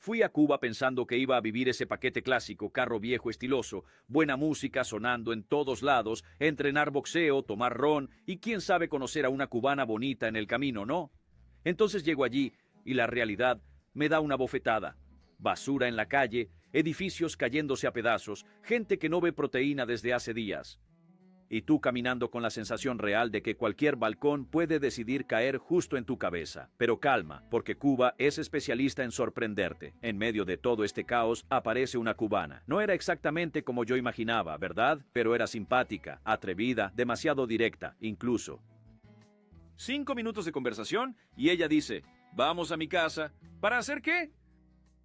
Fui a Cuba pensando que iba a vivir ese paquete clásico, carro viejo estiloso, buena música sonando en todos lados, entrenar boxeo, tomar ron y quién sabe conocer a una cubana bonita en el camino, ¿no? Entonces llego allí y la realidad me da una bofetada. Basura en la calle, edificios cayéndose a pedazos, gente que no ve proteína desde hace días. Y tú caminando con la sensación real de que cualquier balcón puede decidir caer justo en tu cabeza. Pero calma, porque Cuba es especialista en sorprenderte. En medio de todo este caos aparece una cubana. No era exactamente como yo imaginaba, ¿verdad? Pero era simpática, atrevida, demasiado directa, incluso. 5 minutos de conversación y ella dice, vamos a mi casa. ¿Para hacer qué?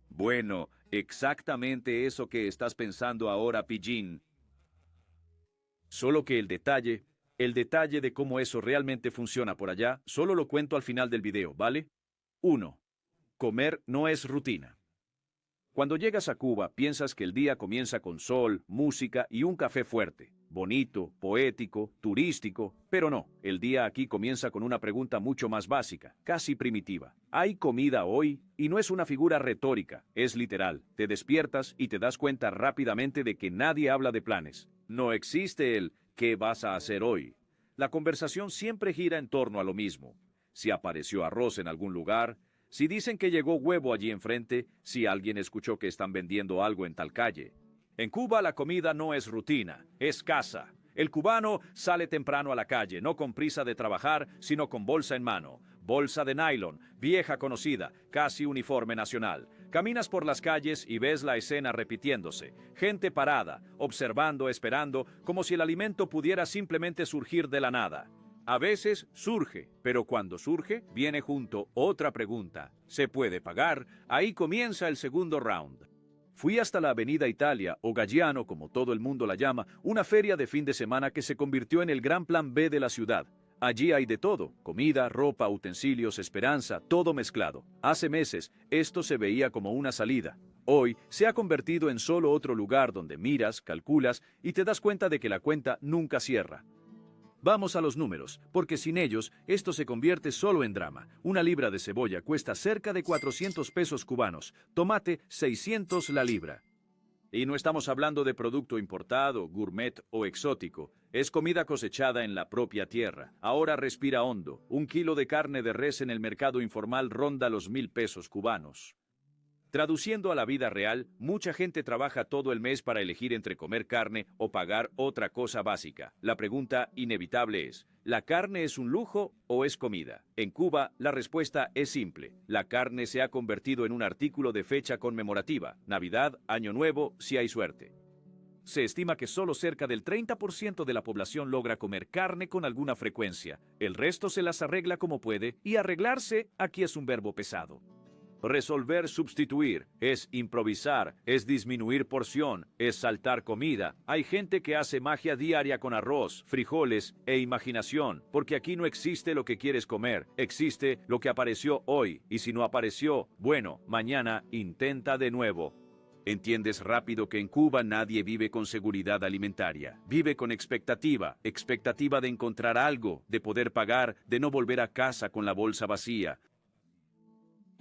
Bueno, exactamente eso que estás pensando ahora, Pillín. Solo que el detalle de cómo eso realmente funciona por allá, solo lo cuento al final del video, ¿vale? 1. Comer no es rutina. Cuando llegas a Cuba, piensas que el día comienza con sol, música y un café fuerte, bonito, poético, turístico, pero no, el día aquí comienza con una pregunta mucho más básica, casi primitiva. ¿Hay comida hoy? Y no es una figura retórica, es literal. Te despiertas y te das cuenta rápidamente de que nadie habla de planes. No existe el ¿qué vas a hacer hoy? La conversación siempre gira en torno a lo mismo. Si apareció arroz en algún lugar, si dicen que llegó huevo allí enfrente, si alguien escuchó que están vendiendo algo en tal calle. En Cuba la comida no es rutina, es casa. El cubano sale temprano a la calle, no con prisa de trabajar, sino con bolsa en mano. Bolsa de nylon, vieja conocida, casi uniforme nacional. Caminas por las calles y ves la escena repitiéndose. Gente parada, observando, esperando, como si el alimento pudiera simplemente surgir de la nada. A veces surge, pero cuando surge, viene junto otra pregunta. ¿Se puede pagar? Ahí comienza el segundo round. Fui hasta la Avenida Italia, o Galliano, como todo el mundo la llama, una feria de fin de semana que se convirtió en el gran plan B de la ciudad. Allí hay de todo, comida, ropa, utensilios, esperanza, todo mezclado. Hace meses, esto se veía como una salida. Hoy, se ha convertido en solo otro lugar donde miras, calculas y te das cuenta de que la cuenta nunca cierra. Vamos a los números, porque sin ellos, esto se convierte solo en drama. Una libra de cebolla cuesta cerca de 400 pesos cubanos, tomate 600 la libra. Y no estamos hablando de producto importado, gourmet o exótico. Es comida cosechada en la propia tierra. Ahora respira hondo. 1 kilo de carne de res en el mercado informal ronda los 1,000 pesos cubanos. Traduciendo a la vida real, mucha gente trabaja todo el mes para elegir entre comer carne o pagar otra cosa básica. La pregunta inevitable es, ¿la carne es un lujo o es comida? En Cuba, la respuesta es simple. La carne se ha convertido en un artículo de fecha conmemorativa. Navidad, Año Nuevo, si hay suerte. Se estima que solo cerca del 30% de la población logra comer carne con alguna frecuencia. El resto se las arregla como puede y arreglarse aquí es un verbo pesado. Resolver, sustituir, es improvisar, es disminuir porción, es saltar comida. Hay gente que hace magia diaria con arroz, frijoles e imaginación, porque aquí no existe lo que quieres comer, existe lo que apareció hoy, y si no apareció, bueno, mañana intenta de nuevo. Entiendes rápido que en Cuba nadie vive con seguridad alimentaria, vive con expectativa de encontrar algo, de poder pagar, de no volver a casa con la bolsa vacía.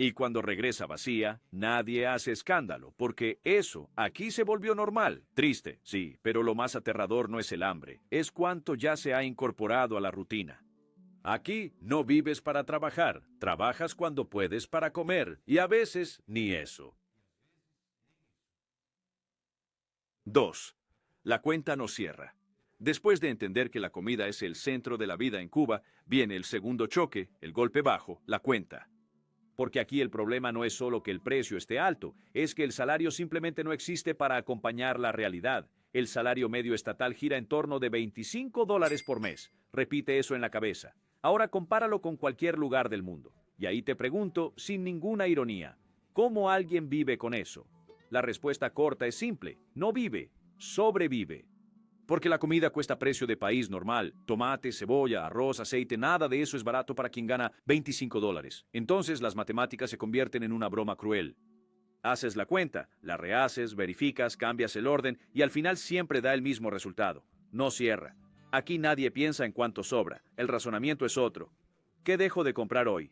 Y cuando regresa vacía, nadie hace escándalo, porque eso aquí se volvió normal. Triste, sí, pero lo más aterrador no es el hambre, es cuánto ya se ha incorporado a la rutina. Aquí no vives para trabajar, trabajas cuando puedes para comer, y a veces ni eso. 2. La cuenta no cierra. Después de entender que la comida es el centro de la vida en Cuba, viene el segundo choque, el golpe bajo, la cuenta. Porque aquí el problema no es solo que el precio esté alto, es que el salario simplemente no existe para acompañar la realidad. El salario medio estatal gira en torno de $25 por mes. Repite eso en la cabeza. Ahora compáralo con cualquier lugar del mundo. Y ahí te pregunto, sin ninguna ironía, ¿cómo alguien vive con eso? La respuesta corta es simple, no vive, sobrevive. Porque la comida cuesta precio de país normal. Tomate, cebolla, arroz, aceite, nada de eso es barato para quien gana $25. Entonces las matemáticas se convierten en una broma cruel. Haces la cuenta, la rehaces, verificas, cambias el orden y al final siempre da el mismo resultado. No cierra. Aquí nadie piensa en cuánto sobra. El razonamiento es otro. ¿Qué dejo de comprar hoy?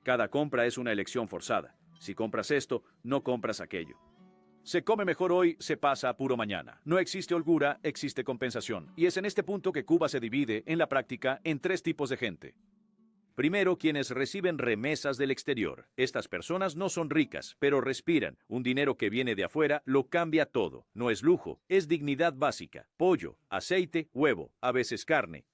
Cada compra es una elección forzada. Si compras esto, no compras aquello. Se come mejor hoy, se pasa a puro mañana. No existe holgura, existe compensación. Y es en este punto que Cuba se divide, en la práctica, en tres tipos de gente. Primero, quienes reciben remesas del exterior. Estas personas no son ricas, pero respiran. Un dinero que viene de afuera lo cambia todo. No es lujo, es dignidad básica. Pollo, aceite, huevo, a veces carne.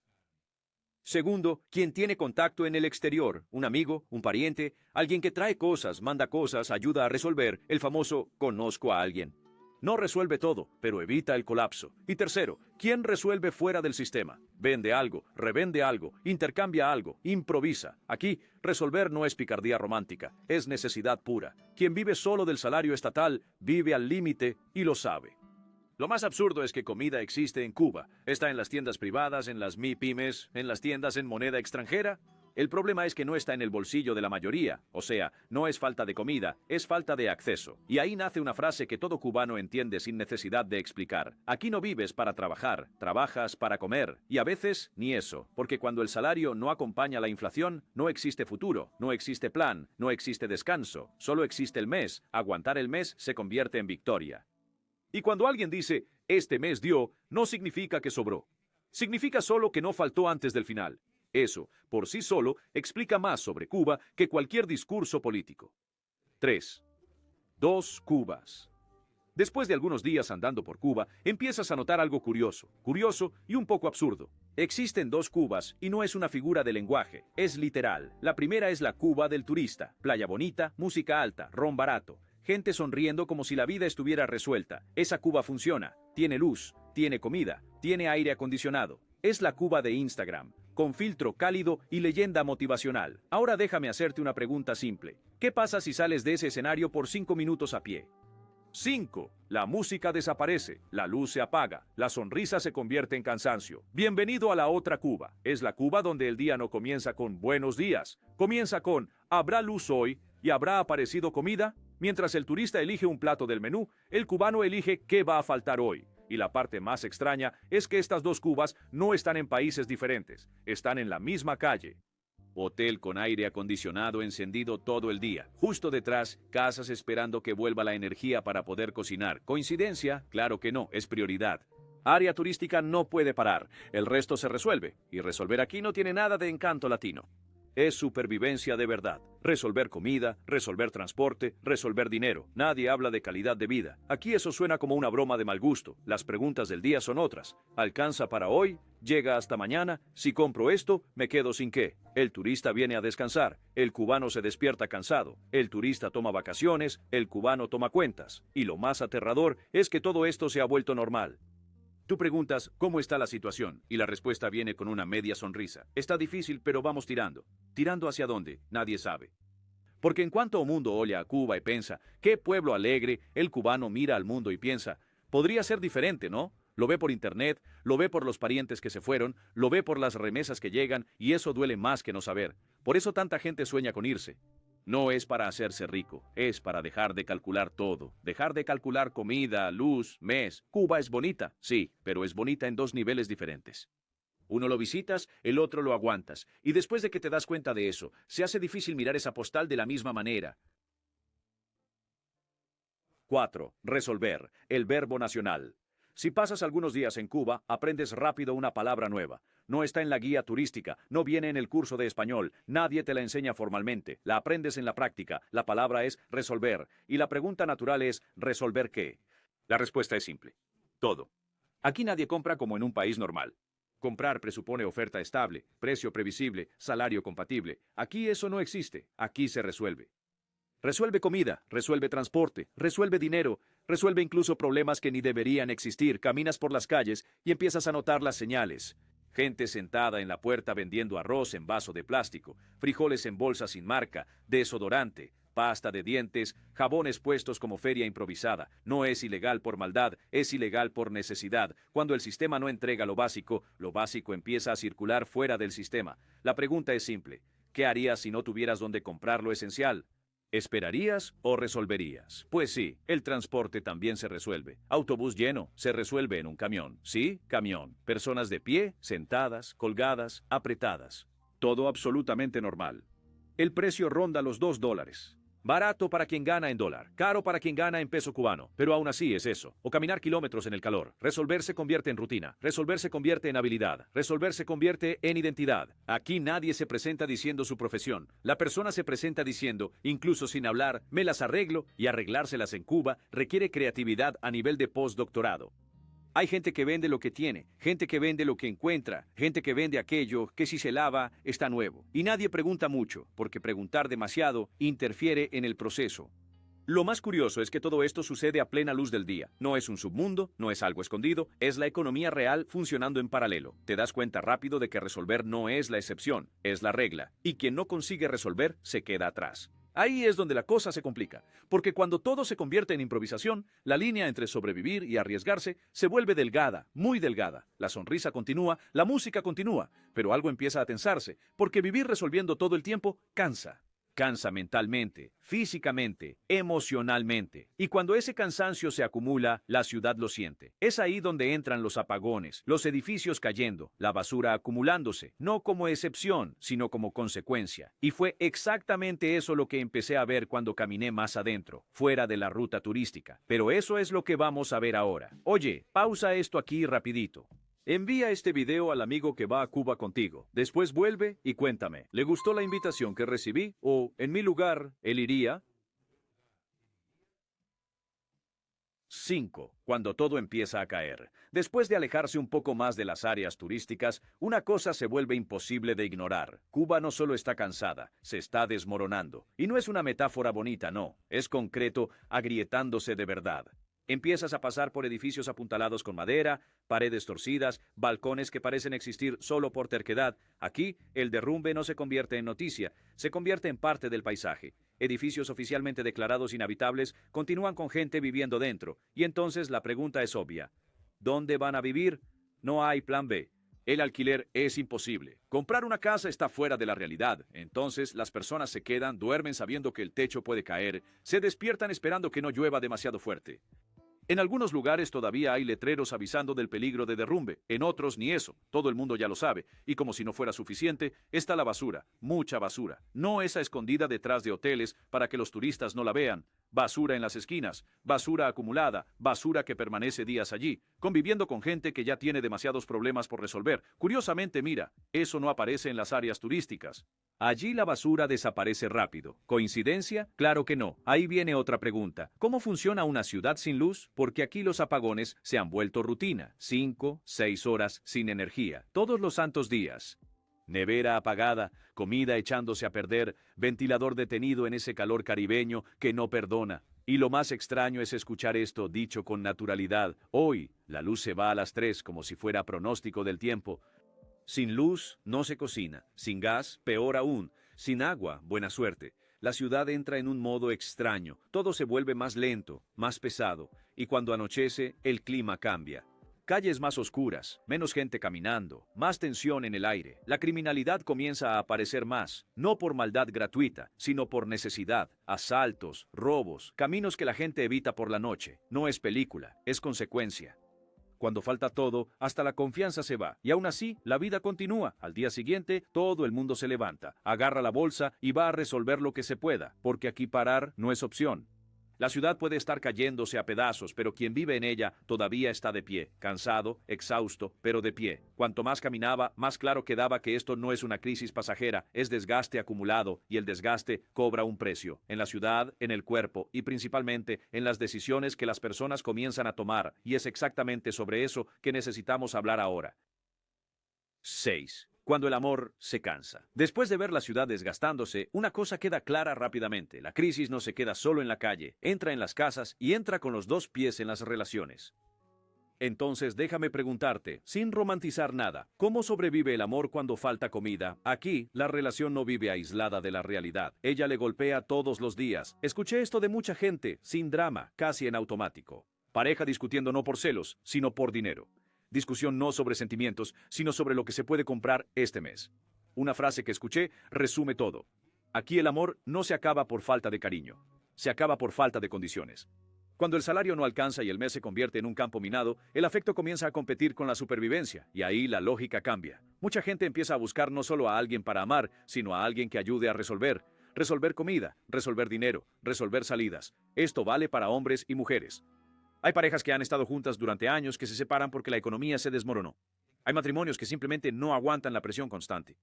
Segundo, quien tiene contacto en el exterior, un amigo, un pariente, alguien que trae cosas, manda cosas, ayuda a resolver, el famoso conozco a alguien. No resuelve todo, pero evita el colapso. Y tercero, ¿quién resuelve fuera del sistema? Vende algo, revende algo, intercambia algo, improvisa. Aquí, resolver no es picardía romántica, es necesidad pura. Quien vive solo del salario estatal, vive al límite y lo sabe. Lo más absurdo es que comida existe en Cuba. Está en las tiendas privadas, en las MIPYMES, en las tiendas en moneda extranjera. El problema es que no está en el bolsillo de la mayoría, o sea, no es falta de comida, es falta de acceso. Y ahí nace una frase que todo cubano entiende sin necesidad de explicar. Aquí no vives para trabajar, trabajas para comer. Y a veces ni eso, porque cuando el salario no acompaña la inflación, no existe futuro, no existe plan, no existe descanso, solo existe el mes. Aguantar el mes se convierte en victoria. Y cuando alguien dice, este mes dio, no significa que sobró. Significa solo que no faltó antes del final. Eso, por sí solo, explica más sobre Cuba que cualquier discurso político. 3. Dos Cubas. Después de algunos días andando por Cuba, empiezas a notar algo curioso y un poco absurdo. Existen dos Cubas y no es una figura de lenguaje, es literal. La primera es la Cuba del turista, playa bonita, música alta, ron barato, gente sonriendo como si la vida estuviera resuelta. Esa Cuba funciona, tiene luz, tiene comida, tiene aire acondicionado. Es la Cuba de Instagram, con filtro cálido y leyenda motivacional. Ahora déjame hacerte una pregunta simple. ¿Qué pasa si sales de ese escenario por 5 minutos a pie? 5. La música desaparece, la luz se apaga, la sonrisa se convierte en cansancio. Bienvenido a la otra Cuba. Es la Cuba donde el día no comienza con buenos días. Comienza con ¿habrá luz hoy? ¿Y habrá aparecido comida? Mientras el turista elige un plato del menú, el cubano elige qué va a faltar hoy. Y la parte más extraña es que estas dos Cubas no están en países diferentes, están en la misma calle. Hotel con aire acondicionado encendido todo el día. Justo detrás, casas esperando que vuelva la energía para poder cocinar. ¿Coincidencia? Claro que no, es prioridad. Área turística no puede parar, el resto se resuelve, y resolver aquí no tiene nada de encanto latino. Es supervivencia de verdad. Resolver comida, resolver transporte, resolver dinero. Nadie habla de calidad de vida. Aquí eso suena como una broma de mal gusto. Las preguntas del día son otras. ¿Alcanza para hoy? ¿Llega hasta mañana? Si compro esto, ¿me quedo sin qué? El turista viene a descansar. El cubano se despierta cansado. El turista toma vacaciones. El cubano toma cuentas. Y lo más aterrador es que todo esto se ha vuelto normal. Tú preguntas, ¿cómo está la situación? Y la respuesta viene con una media sonrisa. Está difícil, pero vamos tirando. ¿Tirando hacia dónde? Nadie sabe. Porque en cuanto el mundo oye a Cuba y piensa, ¡qué pueblo alegre! El cubano mira al mundo y piensa, podría ser diferente, ¿no? Lo ve por internet, lo ve por los parientes que se fueron, lo ve por las remesas que llegan, y eso duele más que no saber. Por eso tanta gente sueña con irse. No es para hacerse rico, es para dejar de calcular todo, dejar de calcular comida, luz, mes. Cuba es bonita, sí, pero es bonita en dos niveles diferentes. Uno lo visitas, el otro lo aguantas, y después de que te das cuenta de eso, se hace difícil mirar esa postal de la misma manera. 4. Resolver, el verbo nacional. Si pasas algunos días en Cuba, aprendes rápido una palabra nueva. No está en la guía turística, no viene en el curso de español, nadie te la enseña formalmente, la aprendes en la práctica. La palabra es resolver, y la pregunta natural es ¿resolver qué? La respuesta es simple. Todo. Aquí nadie compra como en un país normal. Comprar presupone oferta estable, precio previsible, salario compatible. Aquí eso no existe, aquí se resuelve. Resuelve comida, resuelve transporte, resuelve dinero, resuelve incluso problemas que ni deberían existir. Caminas por las calles y empiezas a notar las señales. Gente sentada en la puerta vendiendo arroz en vaso de plástico, frijoles en bolsa sin marca, desodorante, pasta de dientes, jabones puestos como feria improvisada. No es ilegal por maldad, es ilegal por necesidad. Cuando el sistema no entrega lo básico empieza a circular fuera del sistema. La pregunta es simple. ¿Qué harías si no tuvieras dónde comprar lo esencial? ¿Esperarías o resolverías? Pues sí, el transporte también se resuelve. Autobús lleno, se resuelve en un camión. Sí, camión. Personas de pie, sentadas, colgadas, apretadas. Todo absolutamente normal. El precio ronda los $2. Barato para quien gana en dólar, caro para quien gana en peso cubano, pero aún así es eso. O caminar kilómetros en el calor. Resolver se convierte en rutina, resolver se convierte en habilidad, resolver se convierte en identidad. Aquí nadie se presenta diciendo su profesión. La persona se presenta diciendo, incluso sin hablar, me las arreglo, y arreglárselas en Cuba requiere creatividad a nivel de postdoctorado. Hay gente que vende lo que tiene, gente que vende lo que encuentra, gente que vende aquello que si se lava está nuevo. Y nadie pregunta mucho, porque preguntar demasiado interfiere en el proceso. Lo más curioso es que todo esto sucede a plena luz del día. No es un submundo, no es algo escondido, es la economía real funcionando en paralelo. Te das cuenta rápido de que resolver no es la excepción, es la regla. Y quien no consigue resolver se queda atrás. Ahí es donde la cosa se complica, porque cuando todo se convierte en improvisación, la línea entre sobrevivir y arriesgarse se vuelve delgada, muy delgada. La sonrisa continúa, la música continúa, pero algo empieza a tensarse, porque vivir resolviendo todo el tiempo cansa. Cansa mentalmente, físicamente, emocionalmente. Y cuando ese cansancio se acumula, la ciudad lo siente. Es ahí donde entran los apagones, los edificios cayendo, la basura acumulándose, no como excepción, sino como consecuencia. Y fue exactamente eso lo que empecé a ver cuando caminé más adentro, fuera de la ruta turística. Pero eso es lo que vamos a ver ahora. Oye, pausa esto aquí rapidito. Envía este video al amigo que va a Cuba contigo. Después vuelve y cuéntame, ¿le gustó la invitación que recibí? ¿O, en mi lugar, él iría? 5. Cuando todo empieza a caer. Después de alejarse un poco más de las áreas turísticas, una cosa se vuelve imposible de ignorar. Cuba no solo está cansada, se está desmoronando. Y no es una metáfora bonita, no. Es concreto, agrietándose de verdad. Empiezas a pasar por edificios apuntalados con madera, paredes torcidas, balcones que parecen existir solo por terquedad. Aquí, el derrumbe no se convierte en noticia, se convierte en parte del paisaje. Edificios oficialmente declarados inhabitables continúan con gente viviendo dentro. Y entonces la pregunta es obvia. ¿Dónde van a vivir? No hay plan B. El alquiler es imposible. Comprar una casa está fuera de la realidad. Entonces las personas se quedan, duermen sabiendo que el techo puede caer, se despiertan esperando que no llueva demasiado fuerte. En algunos lugares todavía hay letreros avisando del peligro de derrumbe, en otros ni eso, todo el mundo ya lo sabe, y como si no fuera suficiente, está la basura, mucha basura, no esa escondida detrás de hoteles para que los turistas no la vean, basura en las esquinas, basura acumulada, basura que permanece días allí, conviviendo con gente que ya tiene demasiados problemas por resolver. Curiosamente, mira, eso no aparece en las áreas turísticas. Allí la basura desaparece rápido. ¿Coincidencia? Claro que no. Ahí viene otra pregunta. ¿Cómo funciona una ciudad sin luz? Porque aquí los apagones se han vuelto rutina. 5, 6 horas sin energía. Todos los santos días. Nevera apagada, comida echándose a perder, ventilador detenido en ese calor caribeño que no perdona. Y lo más extraño es escuchar esto dicho con naturalidad. Hoy, la luz se va a las 3 como si fuera pronóstico del tiempo. Sin luz, no se cocina. Sin gas, peor aún. Sin agua, buena suerte. La ciudad entra en un modo extraño. Todo se vuelve más lento, más pesado. Y cuando anochece, el clima cambia. Calles más oscuras, menos gente caminando, más tensión en el aire. La criminalidad comienza a aparecer más, no por maldad gratuita, sino por necesidad. Asaltos, robos, caminos que la gente evita por la noche. No es película, es consecuencia. Cuando falta todo, hasta la confianza se va. Y aún así, la vida continúa. Al día siguiente, todo el mundo se levanta, agarra la bolsa y va a resolver lo que se pueda, porque aquí parar no es opción. La ciudad puede estar cayéndose a pedazos, pero quien vive en ella todavía está de pie, cansado, exhausto, pero de pie. Cuanto más caminaba, más claro quedaba que esto no es una crisis pasajera, es desgaste acumulado, y el desgaste cobra un precio, en la ciudad, en el cuerpo, y principalmente en las decisiones que las personas comienzan a tomar, y es exactamente sobre eso que necesitamos hablar ahora. 6. Cuando el amor se cansa. Después de ver la ciudad desgastándose, una cosa queda clara rápidamente. La crisis no se queda solo en la calle, entra en las casas y entra con los dos pies en las relaciones. Entonces déjame preguntarte, sin romantizar nada, ¿cómo sobrevive el amor cuando falta comida? Aquí, la relación no vive aislada de la realidad. Ella le golpea todos los días. Escuché esto de mucha gente, sin drama, casi en automático. Pareja discutiendo no por celos, sino por dinero. Discusión no sobre sentimientos, sino sobre lo que se puede comprar este mes. Una frase que escuché resume todo. Aquí el amor no se acaba por falta de cariño, se acaba por falta de condiciones. Cuando el salario no alcanza y el mes se convierte en un campo minado, el afecto comienza a competir con la supervivencia, y ahí la lógica cambia. Mucha gente empieza a buscar no solo a alguien para amar, sino a alguien que ayude a resolver. resolver comida, resolver dinero, resolver salidas. Esto vale para hombres y mujeres. Hay parejas que han estado juntas durante años que se separan porque la economía se desmoronó. Hay matrimonios que simplemente no aguantan la presión constante.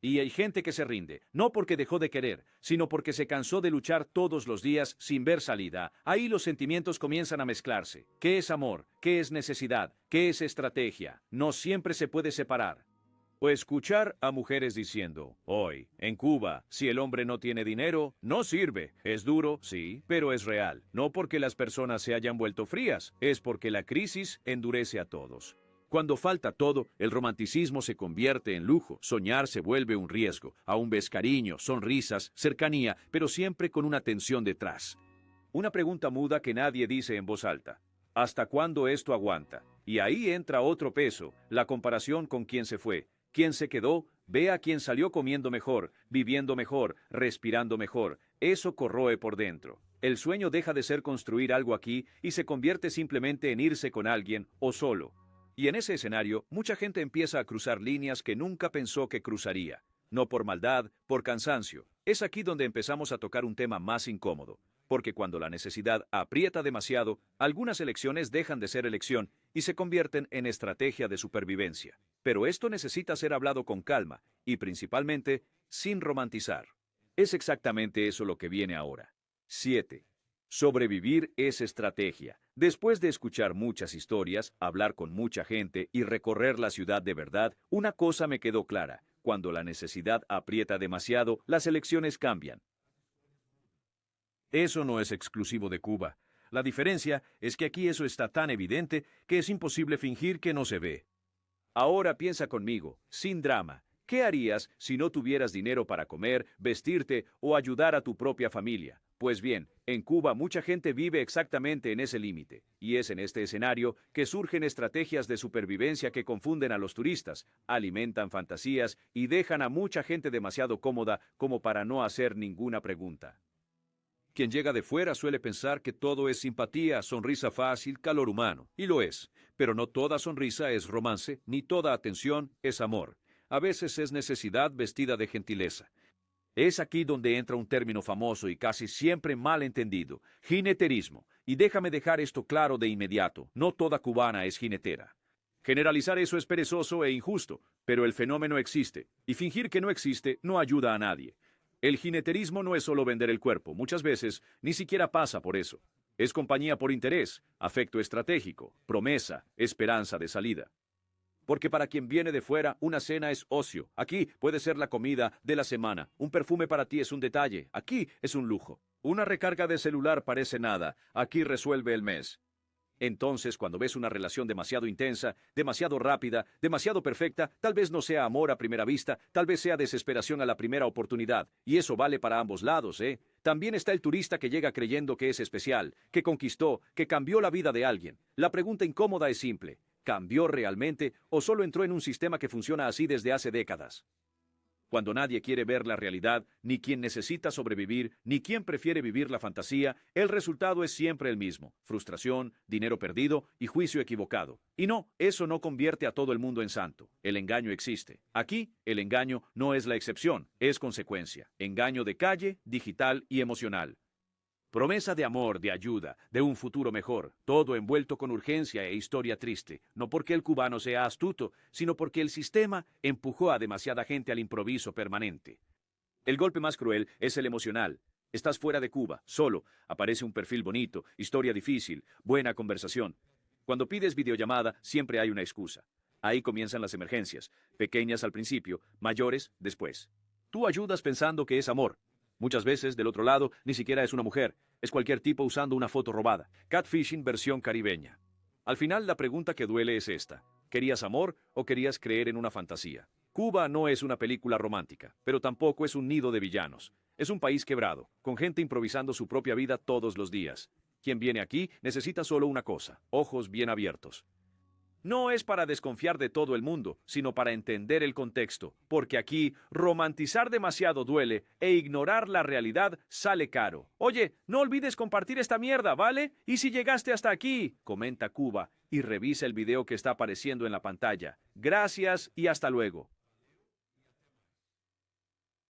Y hay gente que se rinde, no porque dejó de querer, sino porque se cansó de luchar todos los días sin ver salida. Ahí los sentimientos comienzan a mezclarse. ¿Qué es amor? ¿Qué es necesidad? ¿Qué es estrategia? No siempre se puede separar. O escuchar a mujeres diciendo, hoy, en Cuba, si el hombre no tiene dinero, no sirve. Es duro, sí, pero es real. No porque las personas se hayan vuelto frías, es porque la crisis endurece a todos. Cuando falta todo, el romanticismo se convierte en lujo, soñar se vuelve un riesgo. Aún ves cariño, sonrisas, cercanía, pero siempre con una tensión detrás. Una pregunta muda que nadie dice en voz alta. ¿Hasta cuándo esto aguanta? Y ahí entra otro peso, la comparación con quién se fue. ¿Quién se quedó? Ve a quién salió comiendo mejor, viviendo mejor, respirando mejor. Eso corroe por dentro. El sueño deja de ser construir algo aquí y se convierte simplemente en irse con alguien o solo. Y en ese escenario, mucha gente empieza a cruzar líneas que nunca pensó que cruzaría. No por maldad, por cansancio. Es aquí donde empezamos a tocar un tema más incómodo. Porque cuando la necesidad aprieta demasiado, algunas elecciones dejan de ser elección y se convierten en estrategia de supervivencia. Pero esto necesita ser hablado con calma y principalmente sin romantizar. Es exactamente eso lo que viene ahora. 7. Sobrevivir es estrategia. Después de escuchar muchas historias, hablar con mucha gente y recorrer la ciudad de verdad, una cosa me quedó clara. Cuando la necesidad aprieta demasiado, las elecciones cambian. Eso no es exclusivo de Cuba. La diferencia es que aquí eso está tan evidente que es imposible fingir que no se ve. Ahora piensa conmigo, sin drama. ¿Qué harías si no tuvieras dinero para comer, vestirte o ayudar a tu propia familia? Pues bien, en Cuba mucha gente vive exactamente en ese límite, y es en este escenario que surgen estrategias de supervivencia que confunden a los turistas, alimentan fantasías y dejan a mucha gente demasiado cómoda como para no hacer ninguna pregunta. Quien llega de fuera suele pensar que todo es simpatía, sonrisa fácil, calor humano, y lo es, pero no toda sonrisa es romance, ni toda atención es amor. A veces es necesidad vestida de gentileza. Es aquí donde entra un término famoso y casi siempre mal entendido, jineterismo. Y déjame dejar esto claro de inmediato, no toda cubana es jinetera. Generalizar eso es perezoso e injusto, pero el fenómeno existe, y fingir que no existe no ayuda a nadie. El jineterismo no es solo vender el cuerpo, muchas veces ni siquiera pasa por eso. Es compañía por interés, afecto estratégico, promesa, esperanza de salida. Porque para quien viene de fuera, una cena es ocio. Aquí puede ser la comida de la semana. Un perfume para ti es un detalle. Aquí es un lujo. Una recarga de celular parece nada. Aquí resuelve el mes. Entonces, cuando ves una relación demasiado intensa, demasiado rápida, demasiado perfecta, tal vez no sea amor a primera vista, tal vez sea desesperación a la primera oportunidad. Y eso vale para ambos lados, ¿eh? También está el turista que llega creyendo que es especial, que conquistó, que cambió la vida de alguien. La pregunta incómoda es simple. ¿Cambió realmente o solo entró en un sistema que funciona así desde hace décadas? Cuando nadie quiere ver la realidad, ni quien necesita sobrevivir, ni quien prefiere vivir la fantasía, el resultado es siempre el mismo: frustración, dinero perdido y juicio equivocado. Y no, eso no convierte a todo el mundo en santo. El engaño existe. Aquí, el engaño no es la excepción, es consecuencia. Engaño de calle, digital y emocional. Promesa de amor, de ayuda, de un futuro mejor, todo envuelto con urgencia e historia triste, no porque el cubano sea astuto, sino porque el sistema empujó a demasiada gente al improviso permanente. El golpe más cruel es el emocional. Estás fuera de Cuba, solo, aparece un perfil bonito, historia difícil, buena conversación. Cuando pides videollamada, siempre hay una excusa. Ahí comienzan las emergencias, pequeñas al principio, mayores después. Tú ayudas pensando que es amor. Muchas veces, del otro lado, ni siquiera es una mujer. Es cualquier tipo usando una foto robada. Catfishing versión caribeña. Al final, la pregunta que duele es esta. ¿Querías amor o querías creer en una fantasía? Cuba no es una película romántica, pero tampoco es un nido de villanos. Es un país quebrado, con gente improvisando su propia vida todos los días. Quien viene aquí necesita solo una cosa: ojos bien abiertos. No es para desconfiar de todo el mundo, sino para entender el contexto, porque aquí romantizar demasiado duele e ignorar la realidad sale caro. Oye, no olvides compartir esta mierda, ¿vale? Y si llegaste hasta aquí, comenta Cuba y revisa el video que está apareciendo en la pantalla. Gracias y hasta luego.